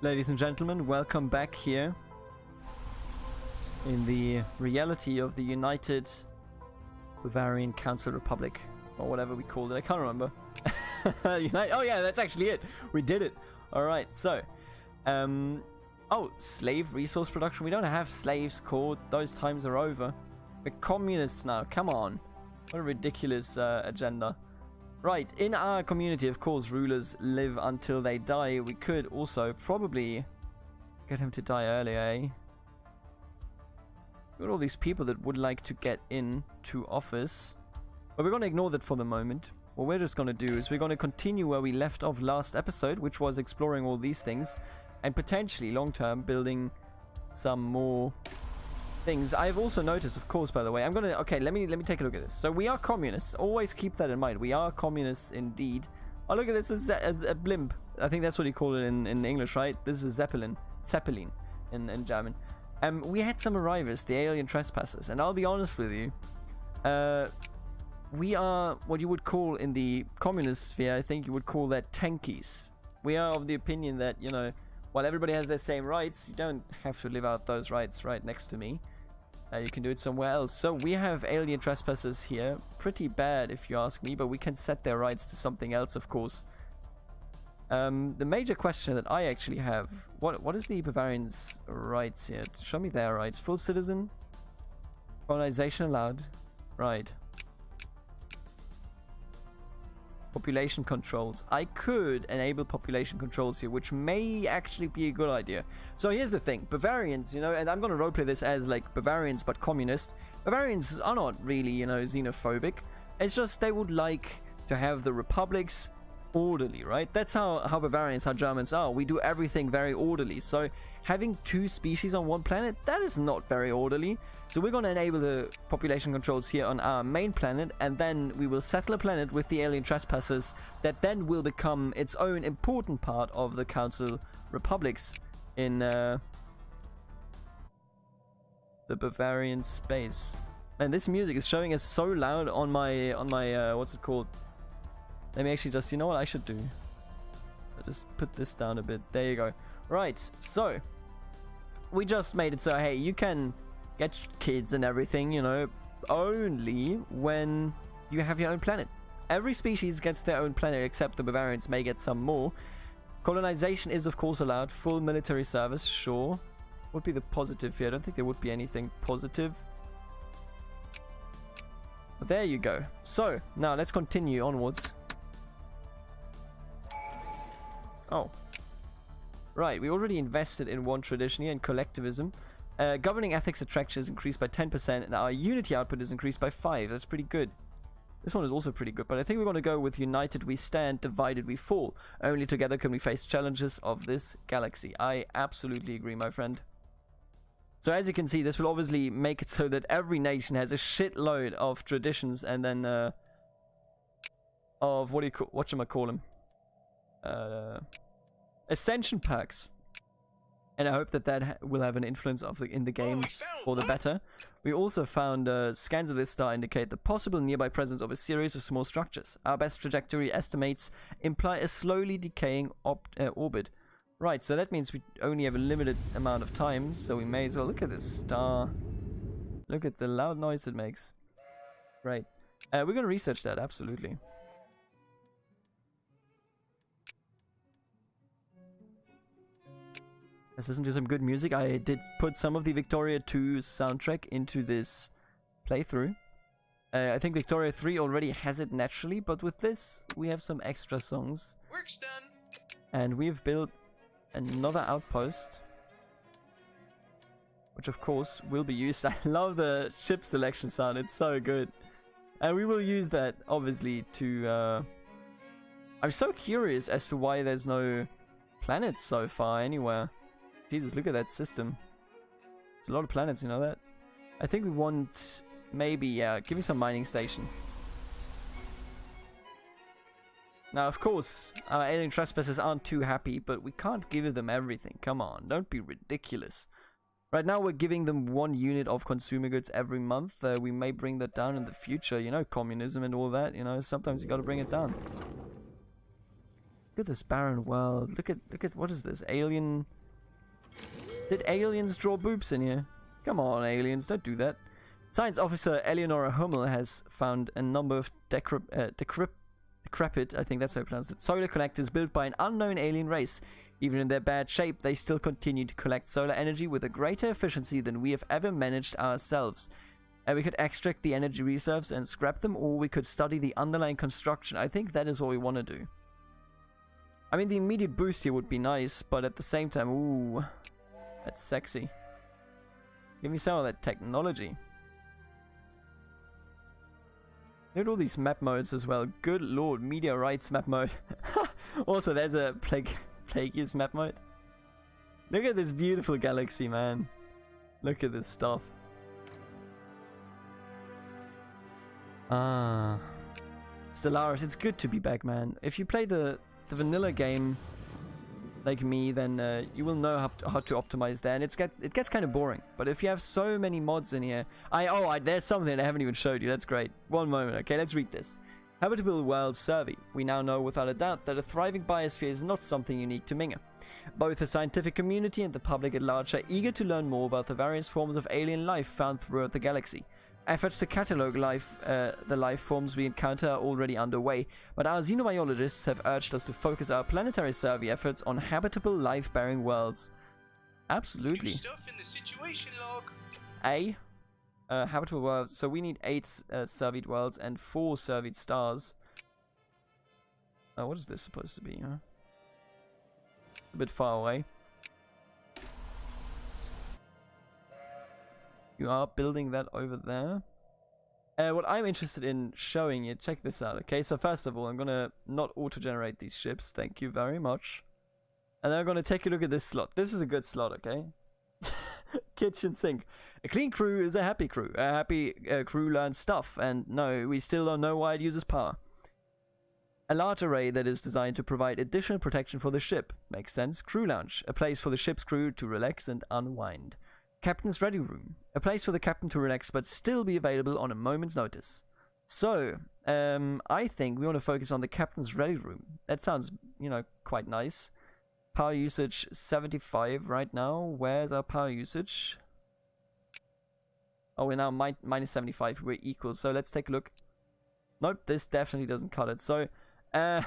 Ladies and gentlemen, welcome back here in the reality of the United Bavarian Council Republic, or whatever we called it. I can't remember. Oh yeah, that's actually it. We did it. All right. So, oh, slave resource production. We don't have slaves called. Those times are over. We're communists now. Come on. What a ridiculous agenda. Right, in our community, of course, rulers live until they die. We could also probably get him to die earlier, eh? We've got all these people that would like to get into office. But we're going to ignore that for the moment. What we're just going to do is we're going to continue where we left off last episode, which was exploring all these things. And potentially, long-term, building some more things. I've also noticed, of course, by the way, I'm gonna let me take a look at this. So we are communists. Always keep that in mind. We are communists indeed. Oh, look at this as a blimp. I think that's what you call it in English, right? This is Zeppelin in German. We had some arrivals, the alien trespassers, and I'll be honest with you, we are what you would call in the communist sphere, I think you would call that tankies. We are of the opinion that, you know, while everybody has their same rights, you don't have to live out those rights right next to me. You can do it somewhere else. So we have alien trespassers here. Pretty bad if you ask me, but we can set their rights to something else, of course. The major question that I actually have, what is the Bavarians' rights here? Show me their rights. Full citizen? Colonization allowed? Right. Population controls. I could enable population controls here, which may actually be a good idea. So here's the thing. Bavarians, you know, and I'm going to roleplay this as like Bavarians but communist. Bavarians are not really, you know, xenophobic. It's just they would like to have the republics orderly, right? That's how Bavarians, how Germans are. We do everything very orderly. So having two species on one planet, that is not very orderly. So we're going to enable the population controls here on our main planet, and then we will settle a planet with the alien trespassers that then will become its own important part of the Council Republics in the Bavarian space. And this music is showing us so loud on my what's it called? Let me actually just, you know what I should do? I'll just put this down a bit. There you go. Right, so we just made it so, hey, you can get kids and everything, you know, only when you have your own planet. Every species gets their own planet, except the Bavarians may get some more. Colonization is, of course, allowed. Full military service, sure. Would be the positive here. I don't think there would be anything positive. But there you go. So, now let's continue onwards. Oh. Right, we already invested in one tradition here, in collectivism. Governing ethics attraction is increased by 10%, and our unity output is increased by 5. That's pretty good. This one is also pretty good, but I think we're going to go with united we stand, divided we fall. Only together can we face challenges of this galaxy. I absolutely agree, my friend. So as you can see, this will obviously make it so that every nation has a shitload of traditions, and then of whatchamacall them? Ascension perks. And I hope that that will have an influence in the game for the better. We also found scans of this star indicate the possible nearby presence of a series of small structures. Our best trajectory estimates imply a slowly decaying orbit. Right, so that means we only have a limited amount of time, so we may as well look at this star. Look at the loud noise it makes. Right. We're going to research that, absolutely. Let's listen to some good music. I did put some of the Victoria 2 soundtrack into this playthrough. I think Victoria 3 already has it naturally, but with this, we have some extra songs. Work's done. And we've built another outpost, which of course will be used. I love the ship selection sound, it's so good. And we will use that, obviously, to... I'm so curious as to why there's no planets so far anywhere. Jesus, look at that system. It's a lot of planets, you know that? I think we want... maybe, yeah, give me some mining station. Now, of course, our alien trespassers aren't too happy, but we can't give them everything. Come on, don't be ridiculous. Right now, we're giving them 1 unit of consumer goods every month. We may bring that down in the future. You know, communism and all that, you know, sometimes you gotta bring it down. Look at this barren world. Look at what is this? Alien. Did aliens draw boobs in here? Come on, aliens, don't do that. Science officer Eleonora Hummel has found a number of decrepit, I think that's how you pronounce it, solar collectors built by an unknown alien race. Even in their bad shape, they still continue to collect solar energy with a greater efficiency than we have ever managed ourselves. We could extract the energy reserves and scrap them, or we could study the underlying construction. I think that is what we want to do. I mean, the immediate boost here would be nice, but at the same time, ooh, that's sexy. Give me some of that technology. Look at all these map modes as well. Good lord, meteorites map mode. Also, there's a Plagueis map mode. Look at this beautiful galaxy, man. Look at this stuff. Ah, Stellaris, it's good to be back, man. If you play the vanilla game like me, then you will know how to optimize there, and it gets kind of boring. But if you have so many mods in here, there's something I haven't even showed you. That's great. One moment, okay, let's read this. Habitable World Survey. We now know without a doubt that a thriving biosphere is not something unique to Minga. Both the scientific community and the public at large are eager to learn more about the various forms of alien life found throughout the galaxy. Efforts to catalogue the life forms we encounter are already underway, but our xenobiologists have urged us to focus our planetary survey efforts on habitable life-bearing worlds. Absolutely. New stuff in the situation log. Habitable worlds. So we need 8 surveyed worlds and 4 surveyed stars. What is this supposed to be, huh? A bit far away. You are building that over there. What I'm interested in showing you, check this out, okay? So first of all, I'm gonna not auto-generate these ships, thank you very much. And then I'm gonna take a look at this slot. This is a good slot, okay? Kitchen sink. A clean crew is a happy crew. A happy crew learns stuff, and no, we still don't know why it uses power. A large array that is designed to provide additional protection for the ship. Makes sense. Crew lounge. A place for the ship's crew to relax and unwind. Captain's ready room. A place for the captain to relax but still be available on a moment's notice. So, I think we want to focus on the captain's ready room. That sounds, quite nice. Power usage 75 right now. Where's our power usage? Oh, we're now minus 75. We're equal. So let's take a look. Nope, this definitely doesn't cut it. So, let's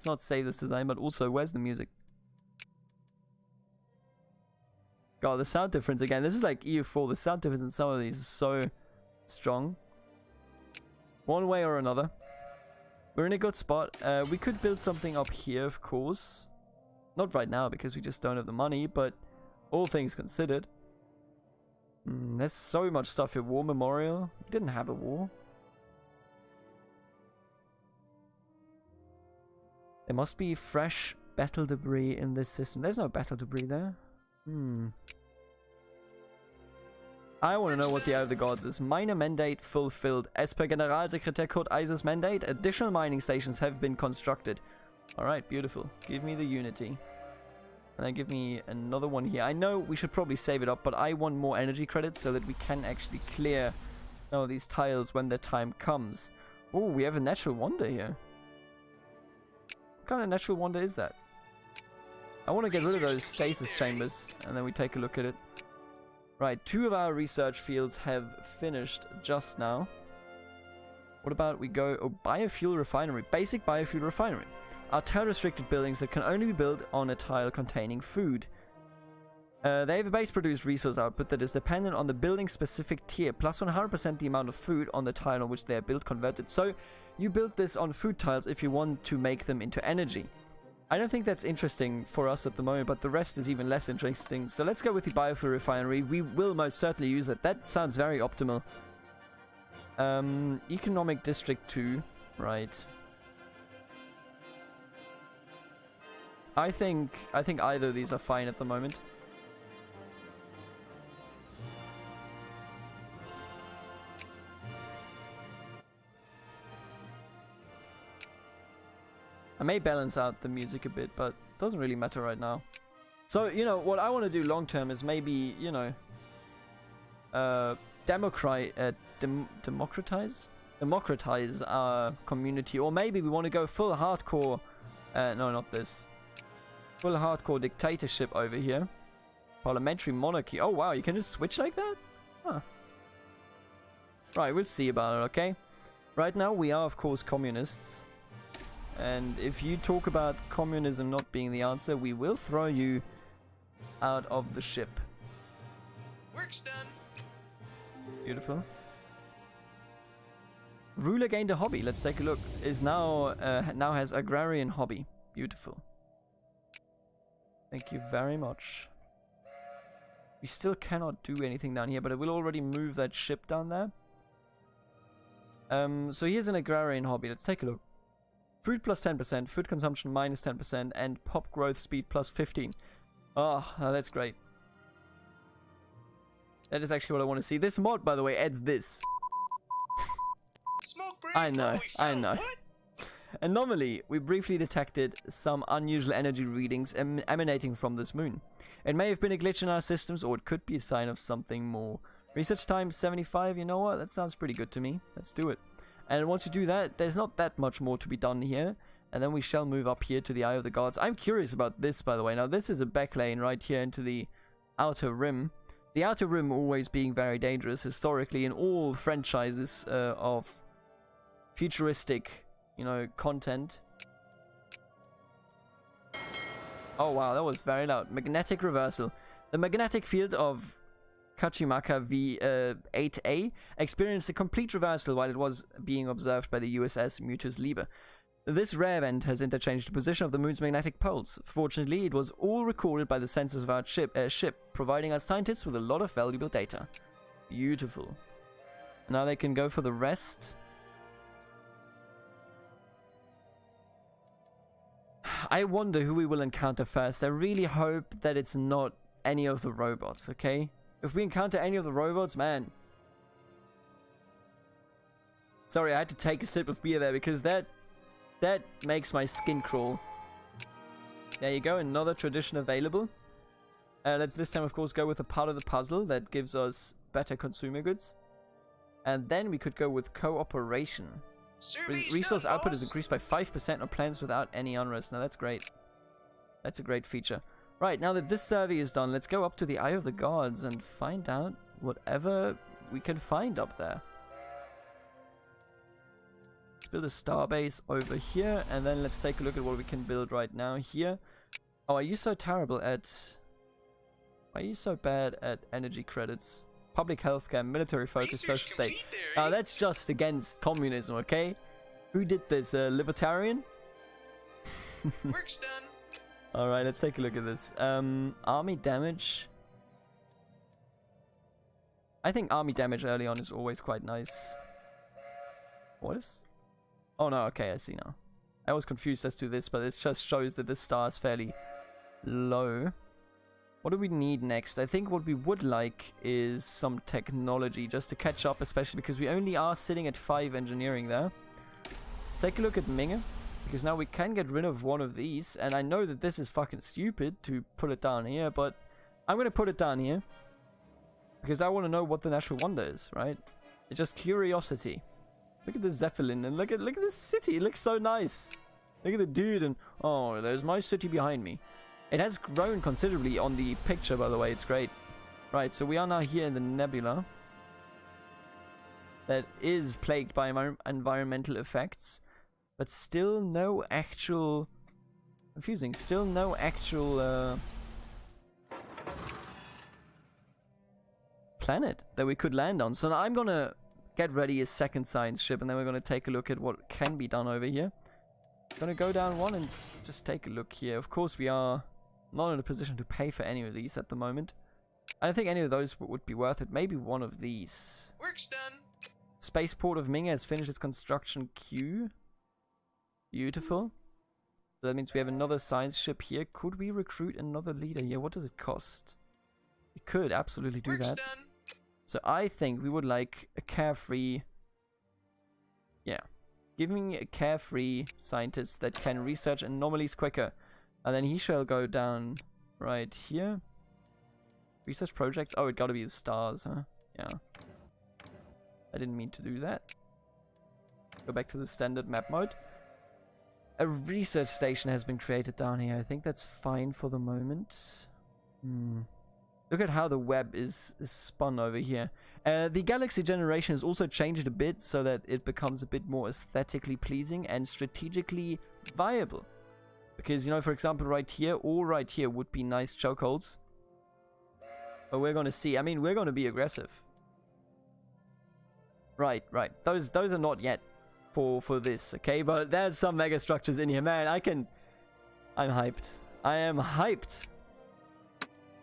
not save this design, but also, where's the music? God, the sound difference again. This is like EU4. The sound difference in some of these is so strong. One way or another. We're in a good spot. We could build something up here, of course. Not right now, because we just don't have the money, but all things considered. There's so much stuff here. War memorial. We didn't have a war. There must be fresh battle debris in this system. There's no battle debris there. I want to know what the Eye of the Gods is. Minor mandate fulfilled. As per Generalsekretär Kurt Eiser's mandate, additional mining stations have been constructed. Alright, beautiful. Give me the Unity. And then give me another one here. I know we should probably save it up, but I want more energy credits so that we can actually clear these tiles when the time comes. Oh, we have a natural wonder here. What kind of natural wonder is that? I want to get rid of those stasis chambers, and then we take a look at it. Right, 2 of our research fields have finished just now. What about we go... Oh, biofuel refinery. Basic biofuel refinery. Are tile-restricted buildings that can only be built on a tile containing food. They have a base-produced resource output that is dependent on the building-specific tier, plus 100% the amount of food on the tile on which they are built converted. So, you build this on food tiles if you want to make them into energy. I don't think that's interesting for us at the moment, but the rest is even less interesting. So let's go with the biofuel refinery. We will most certainly use it. That sounds very optimal. Economic District 2. Right. I think either of these are fine at the moment. I may balance out the music a bit, but it doesn't really matter right now. So, what I want to do long term is maybe, democratize democratize our community. Or maybe we want to go full hardcore... no, not this. Full hardcore dictatorship over here. Parliamentary monarchy. Oh, wow, you can just switch like that? Huh. Right, we'll see about it, okay? Right now, we are, of course, communists. And if you talk about communism not being the answer, we will throw you out of the ship. Work's done. Beautiful. Ruler gained a hobby. Let's take a look. Is now now has agrarian hobby. Beautiful. Thank you very much. We still cannot do anything down here, but I will already move that ship down there. So here's an agrarian hobby. Let's take a look. Food plus 10%, food consumption minus 10%, and pop growth speed plus 15. Oh, that's great. That is actually what I want to see. This mod, by the way, adds this. Smoke break. I know, Oh, we I found know. what? Anomaly. We briefly detected some unusual energy readings emanating from this moon. It may have been a glitch in our systems, or it could be a sign of something more. Research time 75. You know what? That sounds pretty good to me. Let's do it. And once you do that, there's not that much more to be done here. And then we shall move up here to the Eye of the Gods. I'm curious about this, by the way. Now, this is a backlane right here into the Outer Rim. The Outer Rim always being very dangerous historically in all franchises of futuristic, you know, content. Oh, wow, that was very loud. Magnetic reversal. The magnetic field of Kachimaka V8A experienced a complete reversal while it was being observed by the USS Mutus Liebe. This rare event has interchanged the position of the moon's magnetic poles. Fortunately, it was all recorded by the sensors of our ship, providing our scientists with a lot of valuable data. Beautiful. Now they can go for the rest. I wonder who we will encounter first. I really hope that it's not any of the robots, okay? If we encounter any of the robots, man. Sorry, I had to take a sip of beer there because that makes my skin crawl. There you go, another tradition available. Let's this time, of course, go with a part of the puzzle that gives us better consumer goods. And then we could go with cooperation. Resource output is increased by 5% on planets without any unrest. Now that's great. That's a great feature. Right, now that this survey is done, let's go up to the Eye of the Gods and find out whatever we can find up there. Let's build a starbase over here, and then let's take a look at what we can build right now here. Oh, are you so terrible at... Why are you so bad at energy credits? Public healthcare, military focus, social state. Now that's just against communism, okay? Who did this? Libertarian? Work's done. Alright, let's take a look at this. Army damage. I think army damage early on is always quite nice. What is... Oh no, okay, I see now. I was confused as to this, but it just shows that this star is fairly low. What do we need next? I think what we would like is some technology just to catch up, especially because we only are sitting at 5 engineering there. Let's take a look at Minge, because now we can get rid of one of these, and I know that this is fucking stupid to put it down here, but I'm going to put it down here because I want to know what the natural wonder is, right? It's just curiosity. Look at the Zeppelin, and look at this city. It looks so nice. Look at the dude, and oh, there's my city behind me. It has grown considerably on the picture, by the way. It's great. Right, so we are now here in the nebula that is plagued by environmental effects, but still no actual... Confusing. Still no actual planet that we could land on. So now I'm gonna get ready a second science ship, and then we're gonna take a look at what can be done over here. Gonna go down one and just take a look here. Of course, we are not in a position to pay for any of these at the moment. I don't think any of those would be worth it. Maybe one of these. Work's done. Spaceport of Minge has finished its construction queue. Beautiful. So that means we have another science ship here. Could we recruit another leader here? What does it cost? We could absolutely do Work's that. done. So I think we would like a carefree... Yeah. Giving a carefree scientist that can research anomalies quicker. And then he shall go down right here. Research projects. Oh, it gotta be the stars, huh? Yeah. I didn't mean to do that. Go back to the standard map mode. A research station has been created down here. I think that's fine for the moment. Look at how the web is spun over here. The galaxy generation has also changed a bit so that it becomes a bit more aesthetically pleasing and strategically viable. Because, you know, for example, right here or right here would be nice chokeholds. But we're going to see. I mean, we're going to be aggressive. Right. Those are not yet for this, okay? But there's some mega structures in here, man. I'm hyped. I am hyped.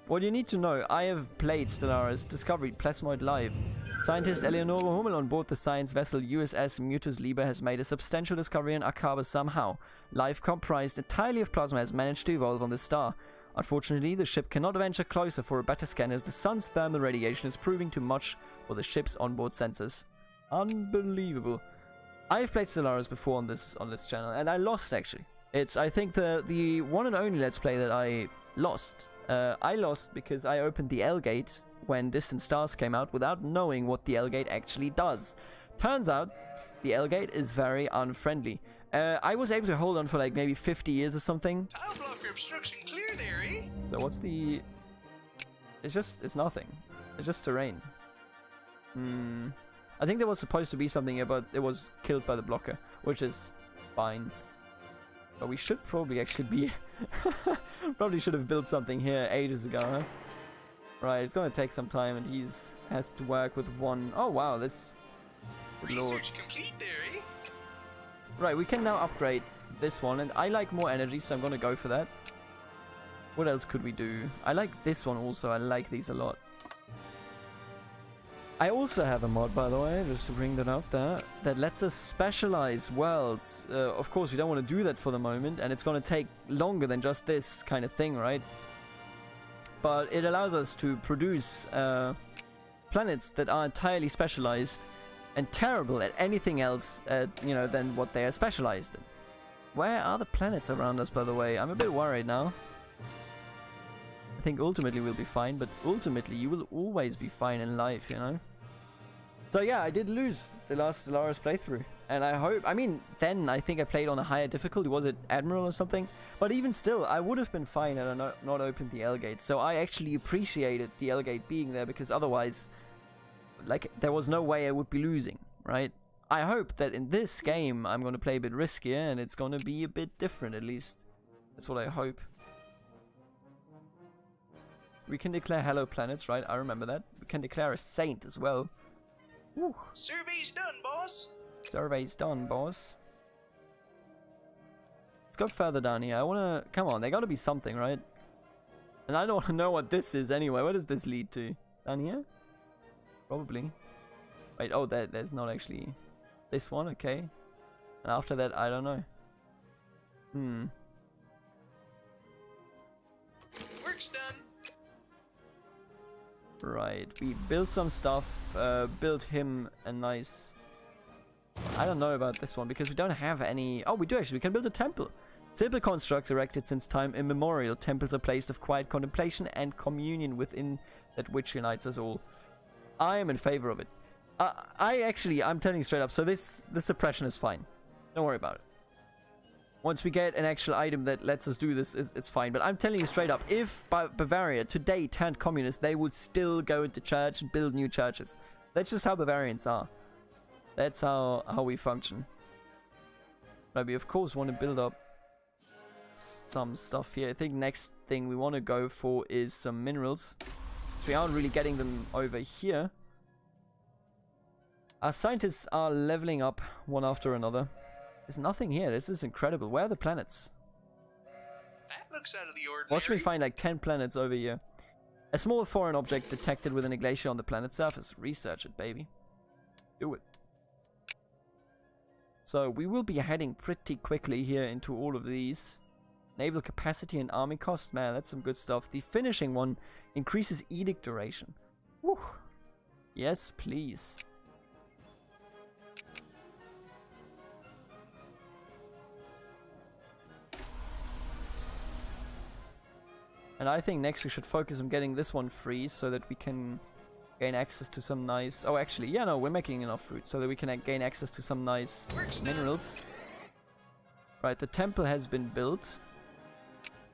What you need to know, I have played Stellaris, Discovery, Plasmoid Live. Scientist Eleonora Hummel on board the science vessel USS Mutus Liber has made a substantial discovery in Akaba somehow. Life comprised entirely of plasma has managed to evolve on the star. Unfortunately, the ship cannot venture closer for a better scan as the sun's thermal radiation is proving too much for the ship's onboard sensors. Unbelievable. I've played Stellaris before on this channel, and I lost actually. It's, I think, the one and only Let's Play that I lost. I lost because I opened the L-Gate when Distant Stars came out without knowing what the L-Gate actually does. Turns out, the L-Gate is very unfriendly. I was able to hold on for like maybe 50 years or something. Tile blocker obstruction clear there, eh? So what's the... It's nothing. It's just terrain. I think there was supposed to be something here, but it was killed by the blocker, which is fine. But we should probably actually be... probably should have built something here ages ago, huh? Right, it's gonna take some time, and has to work with one... Oh wow, this... Good Lord. Research complete there, eh? Right, we can now upgrade this one, and I like more energy, so I'm gonna go for that. What else could we do? I like this one also, I like these a lot. I also have a mod, by the way, just to bring that out there, that lets us specialize worlds. Of course, we don't want to do that for the moment, and it's going to take longer than just this kind of thing, right? But it allows us to produce planets that are entirely specialized and terrible at anything else, you know, than what they are specialized in. Where are the planets around us, by the way? I'm a bit worried now. I think ultimately we'll be fine, but ultimately you will always be fine in life, you know? So yeah, I did lose the last Stellaris playthrough, and I hope... I mean, then I think I played on a higher difficulty. Was it Admiral or something? But even still, I would have been fine had I not opened the L-Gate. So I actually appreciated the L-Gate being there, because otherwise, like, there was no way I would be losing, right? I hope that in this game I'm going to play a bit riskier, and it's going to be a bit different, at least. That's what I hope. We can declare hello planets, right? I remember that. We can declare a saint as well. Woo. Survey's done, boss. Survey's done, boss. Let's go further down here. I wanna... Come on, there gotta be something, right? And I don't want to know what this is anyway. Where does this lead to? Down here? Probably. Wait, oh, there's not actually... This one, okay. And after that, I don't know. Work's done. Right, we built some stuff, built him a nice... I don't know about this one, because we don't have any... Oh, we do actually, we can build a temple. Simple constructs erected since time immemorial. Temples are placed of quiet contemplation and communion within that which unites us all. I am in favor of it. I'm telling you straight up, so the suppression is fine. Don't worry about it. Once we get an actual item that lets us do this, it's fine. But I'm telling you straight up, if Bavaria today turned communist, they would still go into church and build new churches. That's just how Bavarians are. That's how we function. But we of course want to build up some stuff here. I think next thing we want to go for is some minerals. So we aren't really getting them over here. Our scientists are leveling up one after another. There's nothing here. This is incredible. Where are the planets? That looks out of the ordinary. Watch me find like 10 planets over here. A small foreign object detected within a glacier on the planet's surface. Research it, baby. Do it. So we will be heading pretty quickly here into all of these. Naval capacity and army cost. Man, that's some good stuff. The finishing one increases edict duration. Woo. Yes, please. And I think next we should focus on getting this one free so that we can gain access to some nice... Oh, actually, yeah, no, we're making enough food so that we can gain access to some nice minerals. Right, the temple has been built.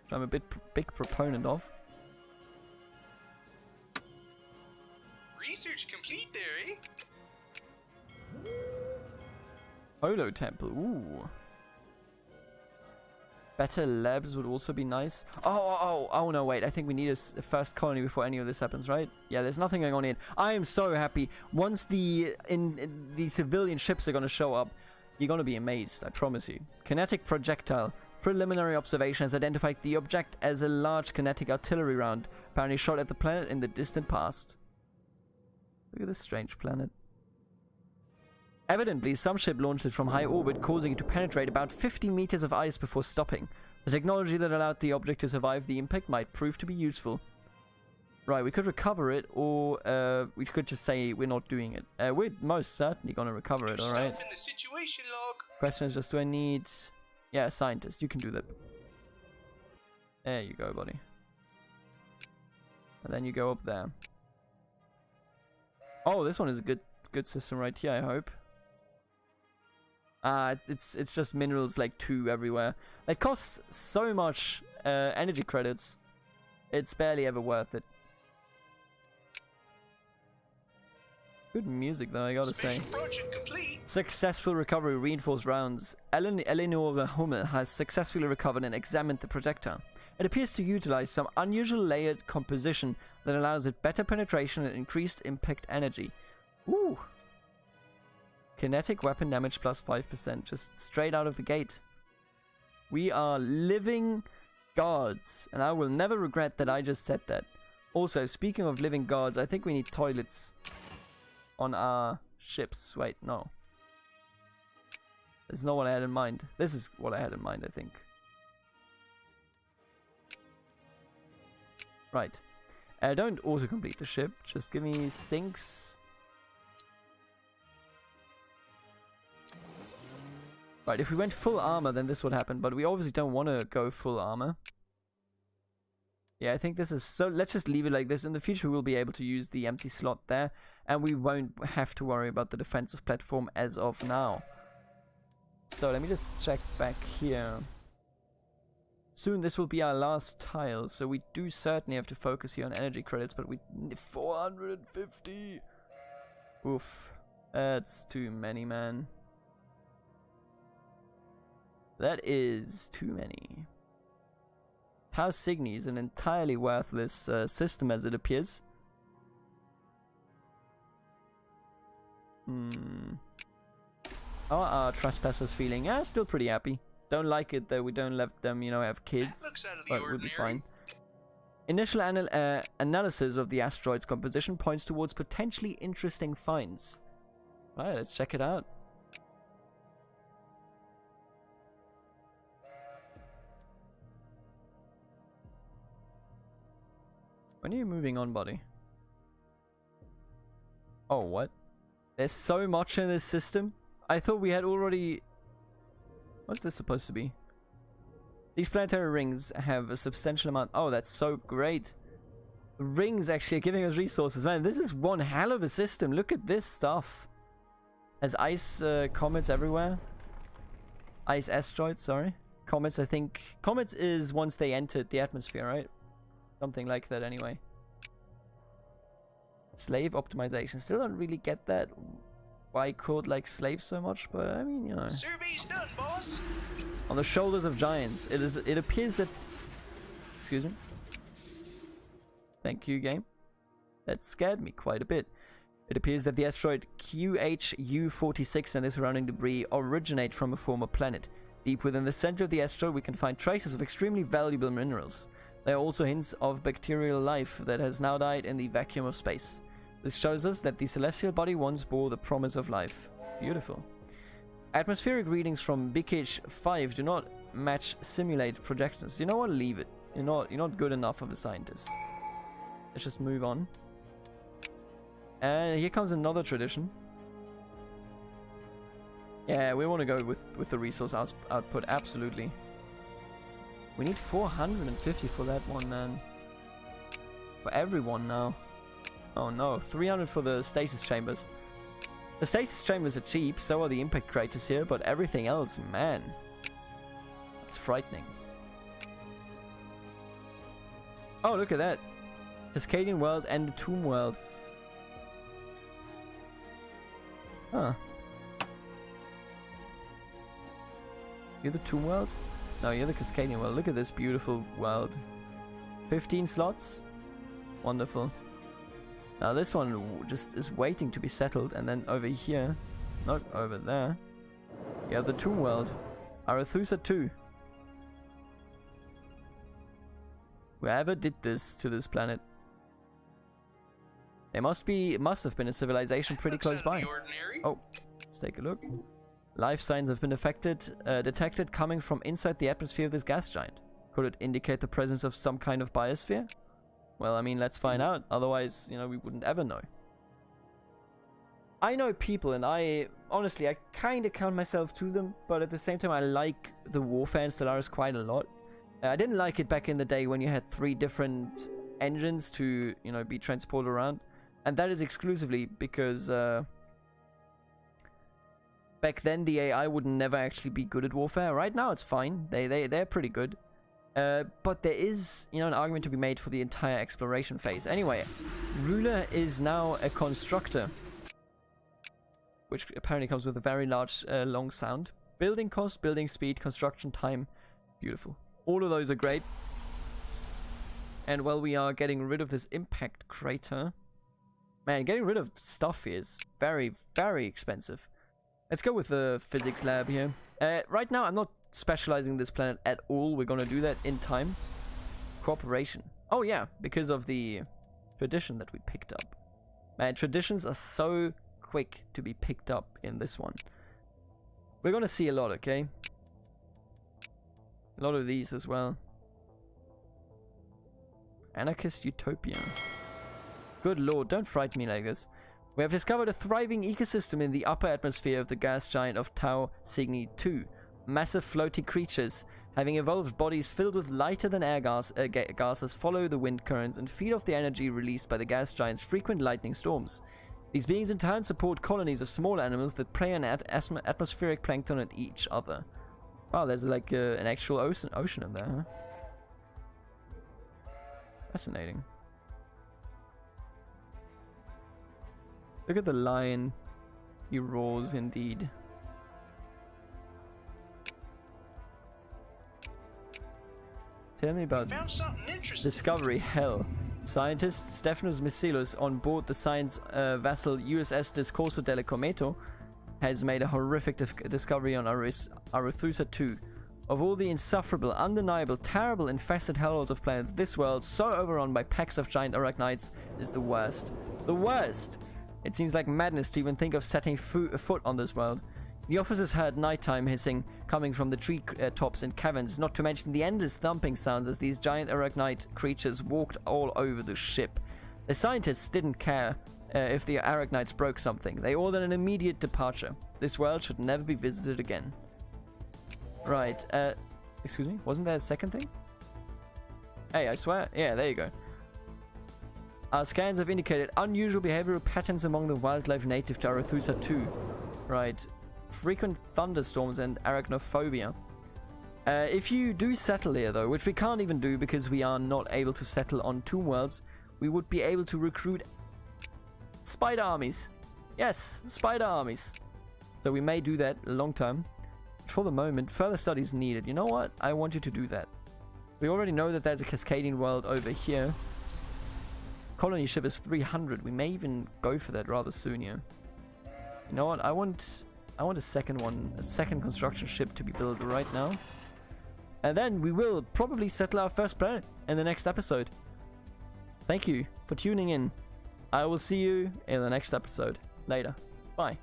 Which I'm a big proponent of. Research complete there, eh? Holo temple, ooh. Better labs would also be nice. Oh no, wait, I think we need a first colony before any of this happens, right? Yeah, there's nothing going on here. I am so happy. Once the civilian ships are gonna show up, you're gonna be amazed, I promise you. Kinetic projectile. Preliminary observation has identified the object as a large kinetic artillery round, apparently shot at the planet in the distant past. Look at this strange planet. Evidently, some ship launched it from high orbit, causing it to penetrate about 50 meters of ice before stopping. The technology that allowed the object to survive the impact might prove to be useful. Right, we could recover it, or we could just say we're not doing it. We're most certainly gonna recover it, alright? Stuff in the situation log. Question is just, do I need... Yeah, a scientist, you can do that. There you go, buddy. And then you go up there. Oh, this one is a good system right here, I hope. It's just minerals like 2 everywhere. It costs so much energy credits. It's barely ever worth it. Good music though, I gotta say. Successful recovery, reinforced rounds. Eleanor Hummel has successfully recovered and examined the projectile. It appears to utilize some unusual layered composition that allows it better penetration and increased impact energy. Ooh. Kinetic weapon damage plus 5%, just straight out of the gate. We are living gods, and I will never regret that I just said that. Also, speaking of living gods, I think we need toilets on our ships. Wait, no. This is not what I had in mind. This is what I had in mind, I think. Right. Don't auto-complete the ship. Just give me sinks. Right, if we went full armor, then this would happen. But we obviously don't want to go full armor. Yeah, I think this is... So let's just leave it like this. In the future, we'll be able to use the empty slot there. And we won't have to worry about the defensive platform as of now. So let me just check back here. Soon this will be our last tile. So we do certainly have to focus here on energy credits. But we need 450. Oof. That's too many, man. That is too many. Tau Cygni is an entirely worthless system as it appears. How are trespassers feeling? Yeah, still pretty happy. Don't like it that we don't let them, you know, have kids. But we'll be fine. Initial analysis of the asteroid's composition points towards potentially interesting finds. Alright, let's check it out. When are you moving on, buddy? Oh, what? There's so much in this system. I thought we had already... What's this supposed to be? These planetary rings have a substantial amount... Oh, that's so great. The rings actually are giving us resources. Man, this is one hell of a system. Look at this stuff. Has ice comets everywhere. Ice asteroids, sorry. Comets, I think... Comets is once they entered the atmosphere, right? Something like that anyway. Slave optimization. Still don't really get that. Why code like slaves so much, but I mean, you know. Survey's done, boss. On the shoulders of giants. It appears that... Excuse me. Thank you, game. That scared me quite a bit. It appears that the asteroid QHU-46 and the surrounding debris originate from a former planet. Deep within the center of the asteroid, we can find traces of extremely valuable minerals. There are also hints of bacterial life that has now died in the vacuum of space. This shows us that the celestial body once bore the promise of life. Beautiful. Atmospheric readings from BKH 5 do not match simulated projections. You know what? Leave it. You're not good enough of a scientist. Let's just move on. And here comes another tradition. Yeah, we want to go with the resource output, absolutely. We need 450 for that one, man. For everyone now. Oh no, 300 for the stasis chambers. The stasis chambers are cheap, so are the impact craters here, but everything else, man. That's frightening. Oh, look at that. Cascadian World and the Tomb World. Huh. You're the Tomb World? No, you're the Cascadian World. Look at this beautiful world. 15 slots? Wonderful. Now this one just is waiting to be settled, and then over here, not over there, you have the Tomb World. Arethusa 2. Whoever did this to this planet. It must have been a civilization pretty close by. Oh, let's take a look. Life signs have been detected coming from inside the atmosphere of this gas giant. Could it indicate the presence of some kind of biosphere? Well, I mean, let's find out. Otherwise, you know, we wouldn't ever know. I know people, and honestly, I kind of count myself to them, but at the same time, I like the warfare in Stellaris quite a lot. I didn't like it back in the day when you had 3 different engines to, you know, be transported around. And that is exclusively because back then the AI would never actually be good at warfare. Right now it's fine. They're pretty good. But there is, you know, an argument to be made for the entire exploration phase. Anyway, Ruler is now a constructor, which apparently comes with a very large, long sound. Building cost, building speed, construction time. Beautiful. All of those are great. And while we are getting rid of this impact crater, man, getting rid of stuff is very, very expensive. Let's go with the physics lab here. Right now, I'm not specializing this planet at all. We're gonna do that in time. Cooperation. Oh yeah, because of the tradition that we picked up. Man, traditions are so quick to be picked up in this one. We're gonna see a lot, okay? A lot of these as well. Anarchist Utopia. Good lord, don't frighten me like this. We have discovered a thriving ecosystem in the upper atmosphere of the gas giant of Tau Cygni 2. Massive floating creatures, having evolved bodies filled with lighter than air gases, follow the wind currents and feed off the energy released by the gas giant's frequent lightning storms. These beings in turn support colonies of small animals that prey on atmospheric plankton and each other. Wow, there's like an actual ocean in there, huh? Fascinating. Look at the lion. He roars indeed. Tell me about Discovery Hell. Scientist Stephanos Missilos on board the science vessel USS Discorso delle Cometo has made a horrific discovery on Arethusa 2. Of all the insufferable, undeniable, terrible, infested hellholes of planets, this world, so overrun by packs of giant arachnids, is the worst. The worst! It seems like madness to even think of setting foot on this world. The officers heard nighttime hissing coming from the tree tops and caverns, not to mention the endless thumping sounds as these giant arachnid creatures walked all over the ship. The scientists didn't care if the arachnids broke something. They ordered an immediate departure. This world should never be visited again. Right, excuse me? Wasn't there a second thing? Hey, I swear. Yeah, there you go. Our scans have indicated unusual behavioral patterns among the wildlife native to Arethusa 2. Right. Frequent thunderstorms and arachnophobia. If you do settle here though, which we can't even do because we are not able to settle on Tomb Worlds, we would be able to recruit spider armies. Yes, spider armies. So we may do that long term. For the moment, further studies needed. You know what? I want you to do that. We already know that there's a Cascadian world over here. Colony ship is 300. We may even go for that rather soon here. You know what? I want a second one, a second construction ship to be built right now. And then we will probably settle our first planet in the next episode. Thank you for tuning in. I will see you in the next episode. Later. Bye.